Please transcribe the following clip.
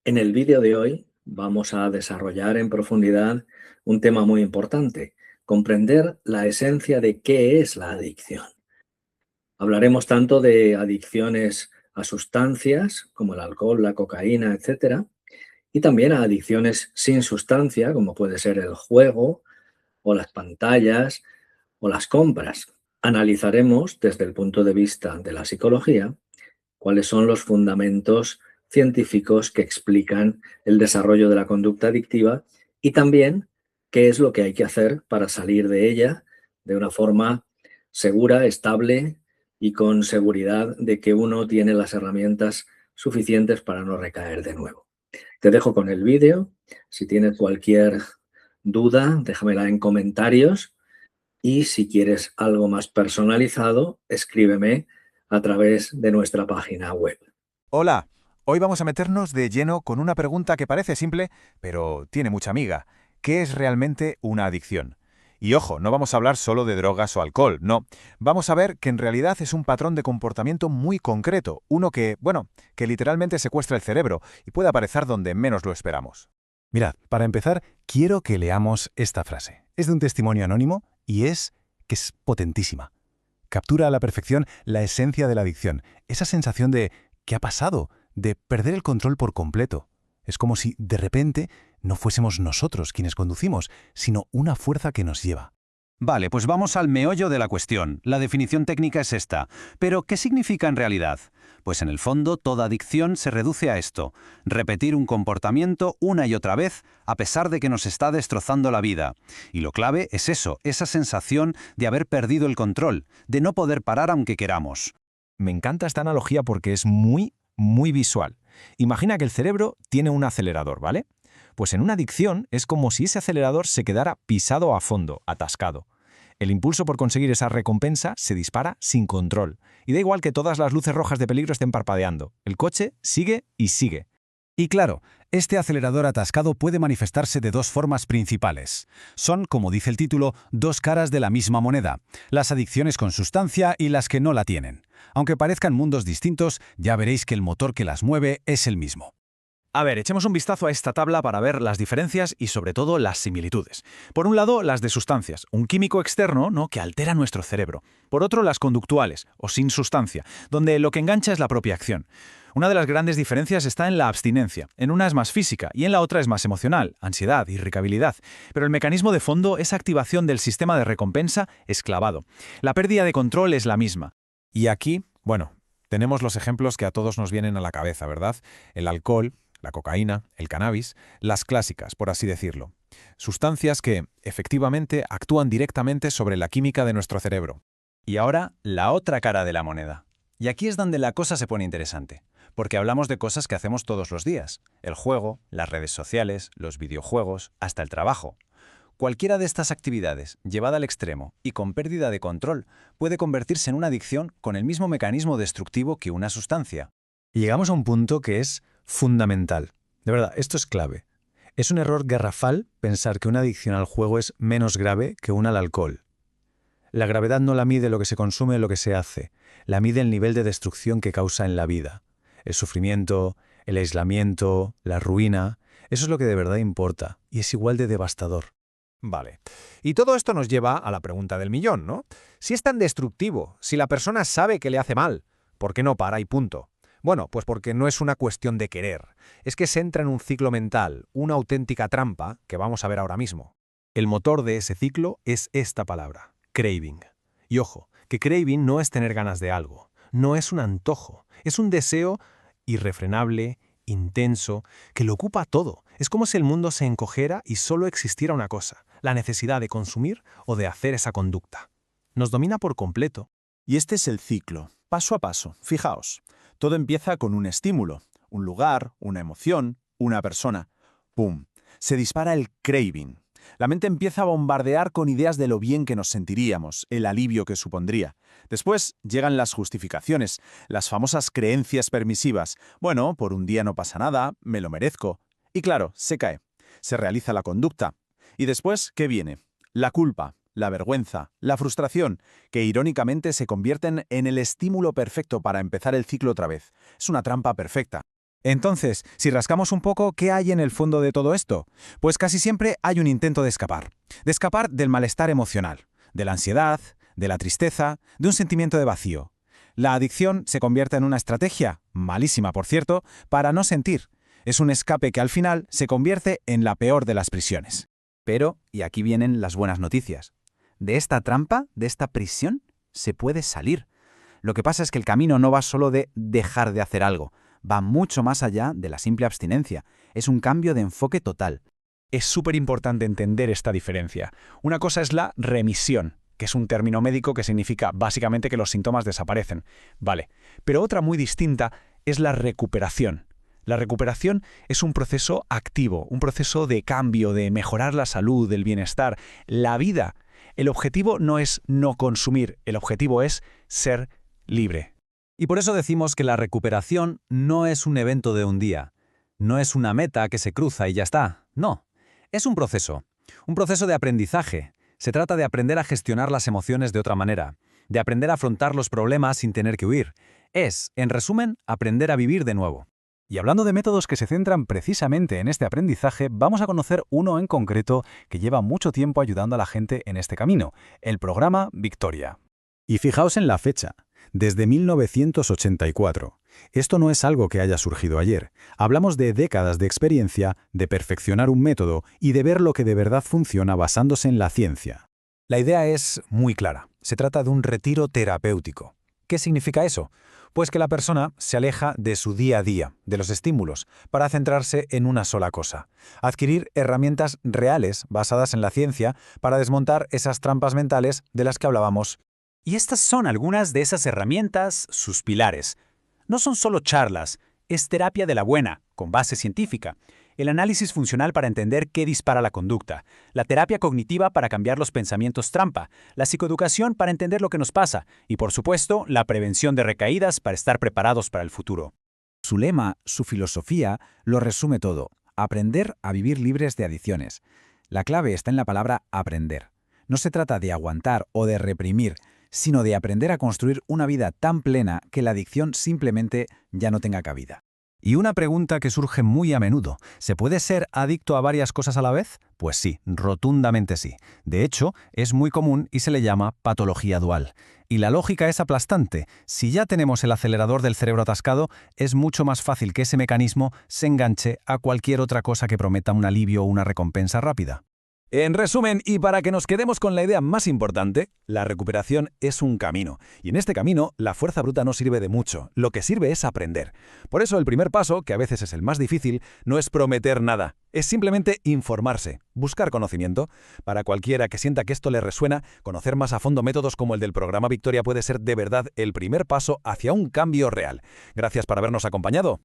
En el vídeo de hoy vamos a desarrollar en profundidad un tema muy importante, comprender la esencia de qué es la adicción. Hablaremos tanto de adicciones a sustancias como el alcohol, la cocaína, etcétera, y también a adicciones sin sustancia, como puede ser el juego o las pantallas o las compras. Analizaremos desde el punto de vista de la psicología cuáles son los fundamentos científicos que explican el desarrollo de la conducta adictiva y también qué es lo que hay que hacer para salir de ella de una forma segura, estable y con seguridad de que uno tiene las herramientas suficientes para no recaer de nuevo. Te dejo con el vídeo. Si tienes cualquier duda, déjamela en comentarios y si quieres algo más personalizado, escríbeme a través de nuestra página web. Hola, hoy vamos a meternos de lleno con una pregunta que parece simple, pero tiene mucha miga. ¿Qué es realmente una adicción? Y ojo, no vamos a hablar solo de drogas o alcohol, no. Vamos a ver que en realidad es un patrón de comportamiento muy concreto, uno que, bueno, que literalmente secuestra el cerebro y puede aparecer donde menos lo esperamos. Mirad, para empezar, quiero que leamos esta frase. Es de un testimonio anónimo y es potentísima. Captura a la perfección la esencia de la adicción, esa sensación de ¿qué ha pasado? De perder el control por completo. Es como si, de repente, no fuésemos nosotros quienes conducimos, sino una fuerza que nos lleva. Vale, pues vamos al meollo de la cuestión. La definición técnica es esta. Pero, ¿qué significa en realidad? Pues en el fondo, toda adicción se reduce a esto: repetir un comportamiento una y otra vez, a pesar de que nos está destrozando la vida. Y lo clave es eso, esa sensación de haber perdido el control, de no poder parar aunque queramos. Me encanta esta analogía porque es muy visual. Imagina que el cerebro tiene un acelerador, ¿vale? Pues en una adicción es como si ese acelerador se quedara pisado a fondo, atascado. El impulso por conseguir esa recompensa se dispara sin control. Y da igual que todas las luces rojas de peligro estén parpadeando. El coche sigue y sigue. Y claro, este acelerador atascado puede manifestarse de dos formas principales. Son, como dice el título, dos caras de la misma moneda: las adicciones con sustancia y las que no la tienen. Aunque parezcan mundos distintos, ya veréis que el motor que las mueve es el mismo. A ver, echemos un vistazo a esta tabla para ver las diferencias y sobre todo las similitudes. Por un lado, las de sustancias, un químico externo, ¿no?, que altera nuestro cerebro. Por otro, las conductuales, o sin sustancia, donde lo que engancha es la propia acción. Una de las grandes diferencias está en la abstinencia. En una es más física y en la otra es más emocional, ansiedad, irritabilidad. Pero el mecanismo de fondo, esa activación del sistema de recompensa, es clavado. La pérdida de control es la misma. Y aquí, bueno, tenemos los ejemplos que a todos nos vienen a la cabeza, ¿verdad? El alcohol, la cocaína, el cannabis, las clásicas, por así decirlo. Sustancias que, efectivamente, actúan directamente sobre la química de nuestro cerebro. Y ahora, la otra cara de la moneda. Y aquí es donde la cosa se pone interesante, porque hablamos de cosas que hacemos todos los días: el juego, las redes sociales, los videojuegos, hasta el trabajo. Cualquiera de estas actividades, llevada al extremo y con pérdida de control, puede convertirse en una adicción con el mismo mecanismo destructivo que una sustancia. Y llegamos a un punto que es fundamental. De verdad, esto es clave. Es un error garrafal pensar que una adicción al juego es menos grave que una al alcohol. La gravedad no la mide lo que se consume o lo que se hace, la mide el nivel de destrucción que causa en la vida. El sufrimiento, el aislamiento, la ruina, eso es lo que de verdad importa, y es igual de devastador. Vale. Y todo esto nos lleva a la pregunta del millón, ¿no? Si es tan destructivo, si la persona sabe que le hace mal, ¿por qué no para y punto? Bueno, pues porque no es una cuestión de querer. Es que se entra en un ciclo mental, una auténtica trampa, que vamos a ver ahora mismo. El motor de ese ciclo es esta palabra: craving. Y ojo, que craving no es tener ganas de algo, no es un antojo, es un deseo irrefrenable, intenso, que lo ocupa todo. Es como si el mundo se encogera y solo existiera una cosa: la necesidad de consumir o de hacer esa conducta. Nos domina por completo. Y este es el ciclo, paso a paso. Fijaos, todo empieza con un estímulo, un lugar, una emoción, una persona. ¡Pum! Se dispara el craving. La mente empieza a bombardear con ideas de lo bien que nos sentiríamos, el alivio que supondría. Después llegan las justificaciones, las famosas creencias permisivas. Bueno, por un día no pasa nada, me lo merezco. Y claro, se cae. Se realiza la conducta. Y después, ¿qué viene? La culpa, la vergüenza, la frustración, que irónicamente se convierten en el estímulo perfecto para empezar el ciclo otra vez. Es una trampa perfecta. Entonces, si rascamos un poco, ¿qué hay en el fondo de todo esto? Pues casi siempre hay un intento de escapar del malestar emocional, de la ansiedad, de la tristeza, de un sentimiento de vacío. La adicción se convierte en una estrategia, malísima por cierto, para no sentir. Es un escape que al final se convierte en la peor de las prisiones. Pero, y aquí vienen las buenas noticias, de esta trampa, de esta prisión, se puede salir. Lo que pasa es que el camino no va solo de dejar de hacer algo, va mucho más allá de la simple abstinencia. Es un cambio de enfoque total. Es súper importante entender esta diferencia. Una cosa es la remisión, que es un término médico que significa básicamente que los síntomas desaparecen. Vale, pero otra muy distinta es la recuperación. La recuperación es un proceso activo, un proceso de cambio, de mejorar la salud, el bienestar, la vida. El objetivo no es no consumir, el objetivo es ser libre. Y por eso decimos que la recuperación no es un evento de un día. No es una meta que se cruza y ya está. No, es un proceso de aprendizaje. Se trata de aprender a gestionar las emociones de otra manera, de aprender a afrontar los problemas sin tener que huir. Es, en resumen, aprender a vivir de nuevo. Y hablando de métodos que se centran precisamente en este aprendizaje, vamos a conocer uno en concreto que lleva mucho tiempo ayudando a la gente en este camino, el programa Victoria. Y fijaos en la fecha, desde 1984. Esto no es algo que haya surgido ayer. Hablamos de décadas de experiencia, de perfeccionar un método y de ver lo que de verdad funciona basándose en la ciencia. La idea es muy clara. Se trata de un retiro terapéutico. ¿Qué significa eso? Pues que la persona se aleja de su día a día, de los estímulos, para centrarse en una sola cosa. Adquirir herramientas reales basadas en la ciencia para desmontar esas trampas mentales de las que hablábamos. Y estas son algunas de esas herramientas, sus pilares. No son solo charlas, es terapia de la buena, con base científica. El análisis funcional para entender qué dispara la conducta, la terapia cognitiva para cambiar los pensamientos trampa, la psicoeducación para entender lo que nos pasa y, por supuesto, la prevención de recaídas para estar preparados para el futuro. Su lema, su filosofía, lo resume todo. Aprender a vivir libres de adicciones. La clave está en la palabra aprender. No se trata de aguantar o de reprimir, sino de aprender a construir una vida tan plena que la adicción simplemente ya no tenga cabida. Y una pregunta que surge muy a menudo, ¿se puede ser adicto a varias cosas a la vez? Pues sí, rotundamente sí. De hecho, es muy común y se le llama patología dual. Y la lógica es aplastante. Si ya tenemos el acelerador del cerebro atascado, es mucho más fácil que ese mecanismo se enganche a cualquier otra cosa que prometa un alivio o una recompensa rápida. En resumen, y para que nos quedemos con la idea más importante, la recuperación es un camino. Y en este camino, la fuerza bruta no sirve de mucho. Lo que sirve es aprender. Por eso el primer paso, que a veces es el más difícil, no es prometer nada. Es simplemente informarse, buscar conocimiento. Para cualquiera que sienta que esto le resuena, conocer más a fondo métodos como el del programa Victoria puede ser de verdad el primer paso hacia un cambio real. Gracias por habernos acompañado.